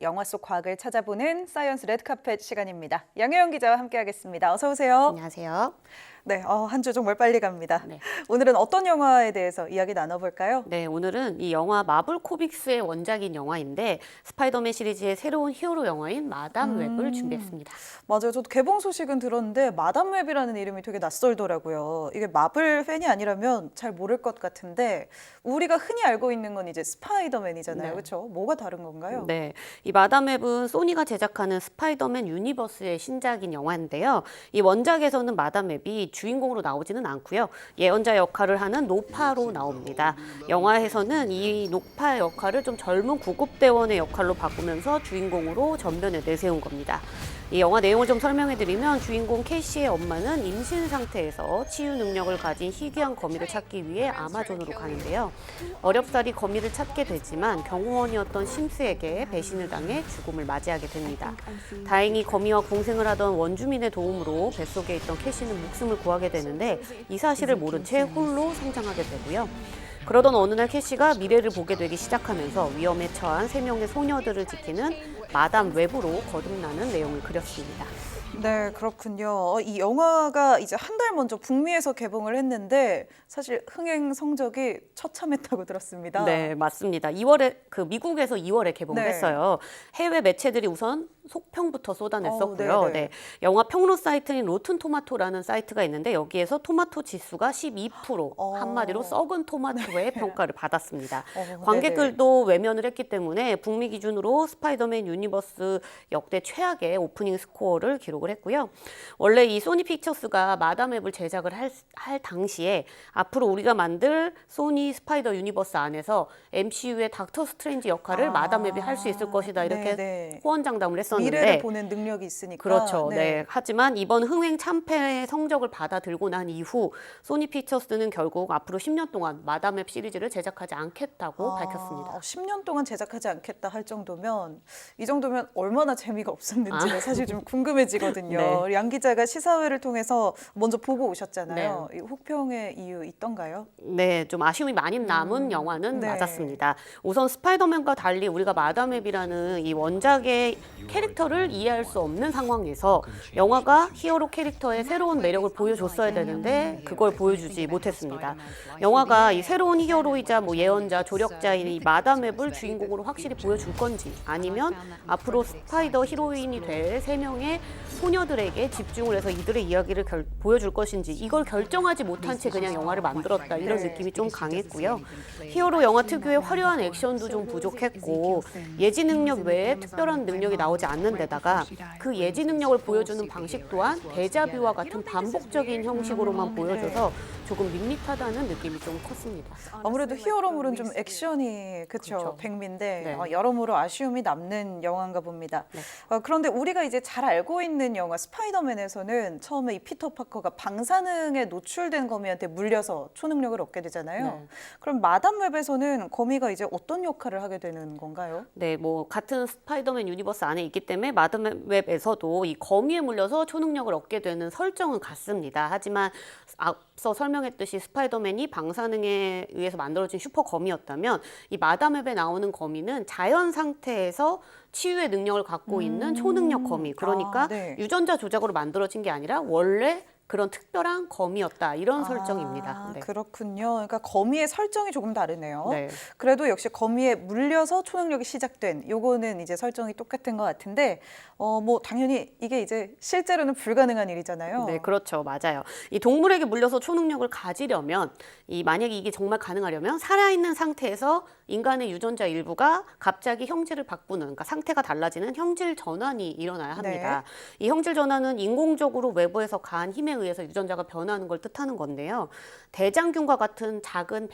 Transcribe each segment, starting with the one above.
영화 속 과학을 찾아보는 사이언스 레드카펫 시간입니다. 양혜영 기자와 함께하겠습니다. 어서 오세요. 안녕하세요. 네, 한 주 정말 빨리 갑니다. 네. 오늘은 어떤 영화에 대해서 이야기 나눠볼까요? 네, 오늘은 이 영화 마블 코믹스의 원작인 영화인데 스파이더맨 시리즈의 새로운 히어로 영화인 마담 웹을 준비했습니다. 맞아요. 저도 개봉 소식은 들었는데 마담 웹이라는 이름이 되게 낯설더라고요. 이게 마블 팬이 아니라면 잘 모를 것 같은데 우리가 흔히 알고 있는 건 이제 스파이더맨이잖아요. 네. 그렇죠? 뭐가 다른 건가요? 네, 이 마담 웹은 소니가 제작하는 스파이더맨 유니버스의 신작인 영화인데요. 이 원작에서는 마담 웹이 주인공으로 나오지는 않고요. 예언자 역할을 하는 노파로 나옵니다. 영화에서는 이 노파 역할을 좀 젊은 구급대원의 역할로 바꾸면서 주인공으로 전면에 내세운 겁니다. 이 영화 내용을 좀 설명해드리면 주인공 캐시의 엄마는 임신 상태에서 치유 능력을 가진 희귀한 거미를 찾기 위해 아마존으로 가는데요. 어렵사리 거미를 찾게 되지만 경호원이었던 심스에게 배신을 당해 죽음을 맞이하게 됩니다. 다행히 거미와 공생을 하던 원주민의 도움으로 뱃속에 있던 캐시는 목숨을 구하게 되는데 이 사실을 모른 채 홀로 성장하게 되고요. 그러던 어느 날 캐시가 미래를 보게 되기 시작하면서 위험에 처한 3명의 소녀들을 지키는 마담 웹으로 거듭나는 내용을 그렸습니다. 네, 그렇군요. 이 영화가 이제 한 달 먼저 북미에서 개봉을 했는데 사실 흥행 성적이 처참했다고 들었습니다. 네, 맞습니다. 2월에 미국에서 2월에 개봉을 네. 했어요. 해외 매체들이 우선 속평부터 쏟아냈었고요. 네네. 네, 영화 평론 사이트인 로튼 토마토라는 사이트가 있는데 여기에서 토마토 지수가 12%, 한마디로 썩은 토마토의 평가를 받았습니다. 관객들도 외면을 했기 때문에 북미 기준으로 스파이더맨 유니버스 역대 최악의 오프닝 스코어를 기록을 했고요. 원래 이 소니 픽처스가 마담 웹을 제작을 할 당시에 앞으로 우리가 만들 소니 스파이더 유니버스 안에서 MCU의 닥터 스트레인지 역할을 마담 웹이 할 수 있을 것이다 이렇게 네네. 호언장담을 했었는데 미래를 보는 능력이 있으니까. 그렇죠. 네. 하지만 이번 흥행 참패의 성적을 받아들고 난 이후 소니 픽처스는 결국 앞으로 10년 동안 마담 웹 시리즈를 제작하지 않겠다고 밝혔습니다. 10년 동안 제작하지 않겠다 할 정도면 이 정도면 얼마나 재미가 없었는지가 사실 좀 궁금해지거든요. 네. 양 기자가 시사회를 통해서 먼저 보고 오셨잖아요. 이 혹평의 이유 있던가요? 네, 좀 아쉬움이 많이 남은 영화는 네. 맞았습니다. 우선 스파이더맨과 달리 우리가 마담 웹이라는 이 원작의 캐릭터를 이해할 수 없는 상황에서 영화가 히어로 캐릭터의 새로운 매력을 보여줬어야 되는데 그걸 보여주지 못했습니다. 영화가 이 새로운 히어로이자 예언자, 조력자인 이 마담 웹을 주인공으로 확실히 보여줄 건지 아니면 앞으로 스파이더 히로인이 될 3명의 소녀들에게 집중을 해서 이들의 이야기를 보여줄 것인지 이걸 결정하지 못한 채 그냥 영화를 만들었다 이런 느낌이 좀 강했고요. 히어로 영화 특유의 화려한 액션도 좀 부족했고 예지 능력 외에 특별한 능력이 나오지 않는 데다가 그 예지 능력을 보여주는 방식 또한 데자뷰와 같은 반복적인 형식으로만 보여줘서 조금 밋밋하다는 느낌이 좀 컸습니다. 아무래도 히어로물은 좀 액션이 그렇죠. 백미인데 네. 여러모로 아쉬움이 남는 영화인가 봅니다. 네. 그런데 우리가 이제 잘 알고 있는 영화 스파이더맨에서는 처음에 이 피터 파커가 방사능에 노출된 거미한테 물려서 초능력을 얻게 되잖아요. 네. 그럼 마담 웹에서는 거미가 이제 어떤 역할을 하게 되는 건가요? 네, 같은 스파이더맨 유니버스 안에 있기 때문에 마담 웹에서도 이 거미에 물려서 초능력을 얻게 되는 설정은 같습니다. 하지만 앞서 설명했듯이 스파이더맨이 방사능에 의해서 만들어진 슈퍼 거미였다면 이 마담 웹에 나오는 거미는 자연 상태에서 치유의 능력을 갖고 있는 초능력 거미. 그러니까 네. 유전자 조작으로 만들어진 게 아니라 원래 그런 특별한 거미였다. 이런 설정입니다. 네. 그렇군요. 그러니까 거미의 설정이 조금 다르네요. 네. 그래도 역시 거미에 물려서 초능력이 시작된 요거는 이제 설정이 똑같은 것 같은데 당연히 이게 이제 실제로는 불가능한 일이잖아요. 네, 그렇죠. 맞아요. 이 동물에게 물려서 초능력을 가지려면 만약에 이게 정말 가능하려면 살아있는 상태에서 인간의 유전자 일부가 갑자기 형질을 바꾸는 그러니까 상태가 달라지는 형질 전환이 일어나야 합니다. 이 형질 전환은 인공적으로 외부에서 가한 힘에 의해서 유전자가 변하는 걸 뜻하는 건데요. 대장균과 같은 작은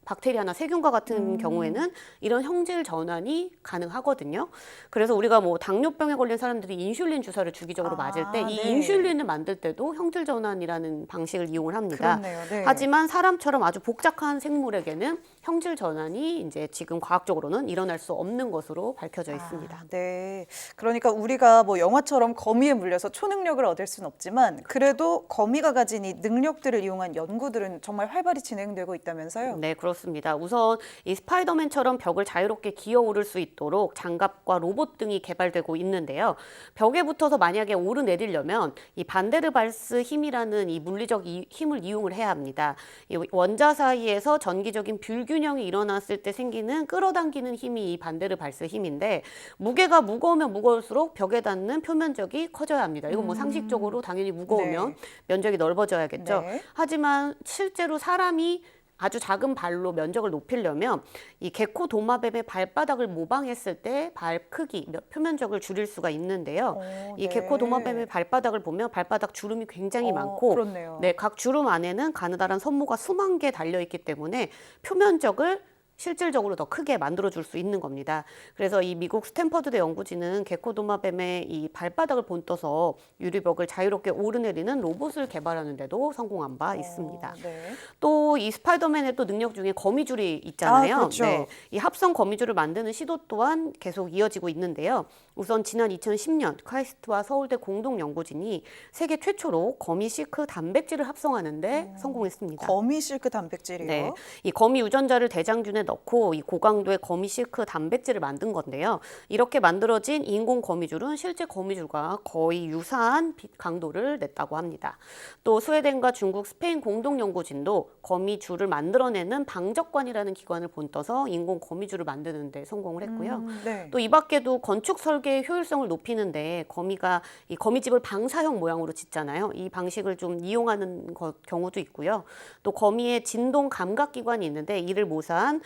박테리아나 세균과 같은 경우에는 이런 형질 전환이 가능하거든요. 그래서 우리가 당뇨병에 걸린 사람들이 인슐린 주사를 주기적으로 맞을 때 이 인슐린을 만들 때도 형질 전환이라는 방식을 이용을 합니다. 그렇네요. 네. 하지만 사람처럼 아주 복잡한 생물에게는 형질 전환이 이제 지금 과학적으로는 일어날 수 없는 것으로 밝혀져 있습니다. 네. 그러니까 우리가 영화처럼 거미에 물려서 초능력을 얻을 수는 없지만 그래도 거미가 가진 이 능력들을 이용한 연구들은 정말 활발히 진행되고 있다면서요? 네, 그렇습니다. 그렇습니다. 우선 이 스파이더맨처럼 벽을 자유롭게 기어오를 수 있도록 장갑과 로봇 등이 개발되고 있는데요. 벽에 붙어서 만약에 오르내리려면 이 반데르발스 힘이라는 이 물리적 힘을 이용을 해야 합니다. 이 원자 사이에서 전기적인 불균형이 일어났을 때 생기는 끌어당기는 힘이 이 반데르발스 힘인데 무게가 무거우면 무거울수록 벽에 닿는 표면적이 커져야 합니다. 이건 뭐 상식적으로 당연히 무거우면 네. 면적이 넓어져야겠죠. 네. 하지만 실제로 사람이 아주 작은 발로 면적을 높이려면 이 개코 도마뱀의 발바닥을 모방했을 때 발 크기, 표면적을 줄일 수가 있는데요. 이 개코 도마뱀의 발바닥을 보면 발바닥 주름이 굉장히 많고 그렇네요. 네, 각 주름 안에는 가느다란 선모가 수만 개 달려있기 때문에 표면적을 실질적으로 더 크게 만들어줄 수 있는 겁니다. 그래서 이 미국 스탠퍼드대 연구진은 개코도마뱀의 이 발바닥을 본떠서 유리벽을 자유롭게 오르내리는 로봇을 개발하는 데도 성공한 바 있습니다. 네. 또 이 스파이더맨의 또 능력 중에 거미줄이 있잖아요. 그렇죠. 네, 이 합성 거미줄을 만드는 시도 또한 계속 이어지고 있는데요. 우선 지난 2010년 카이스트와 서울대 공동 연구진이 세계 최초로 거미 실크 단백질을 합성하는데 성공했습니다. 거미 실크 단백질이요. 네, 이 거미 유전자를 대장균에 넣고 이 고강도의 거미 실크 단백질을 만든 건데요. 이렇게 만들어진 인공 거미줄은 실제 거미줄과 거의 유사한 강도를 냈다고 합니다. 또 스웨덴과 중국, 스페인 공동 연구진도 거미줄을 만들어내는 방적관이라는 기관을 본떠서 인공 거미줄을 만드는 데 성공을 했고요. 네. 또 이 밖에도 건축 설계의 효율성을 높이는데 거미가 이 거미집을 방사형 모양으로 짓잖아요. 이 방식을 좀 이용하는 경우도 있고요. 또 거미의 진동 감각 기관이 있는데 이를 모사한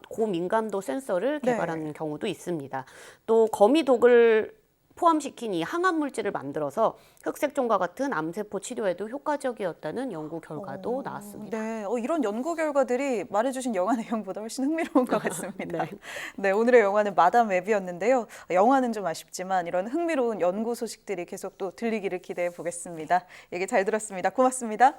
고민감도 센서를 개발하는 경우도 있습니다. 또 거미 독을 포함시킨 이 항암 물질을 만들어서 흑색종과 같은 암세포 치료에도 효과적이었다는 연구 결과도 나왔습니다. 네, 이런 연구 결과들이 말해주신 영화 내용보다 훨씬 흥미로운 것 같습니다. 네. 네, 오늘의 영화는 마담 웹이었는데요. 영화는 좀 아쉽지만 이런 흥미로운 연구 소식들이 계속 또 들리기를 기대해 보겠습니다. 얘기 잘 들었습니다. 고맙습니다.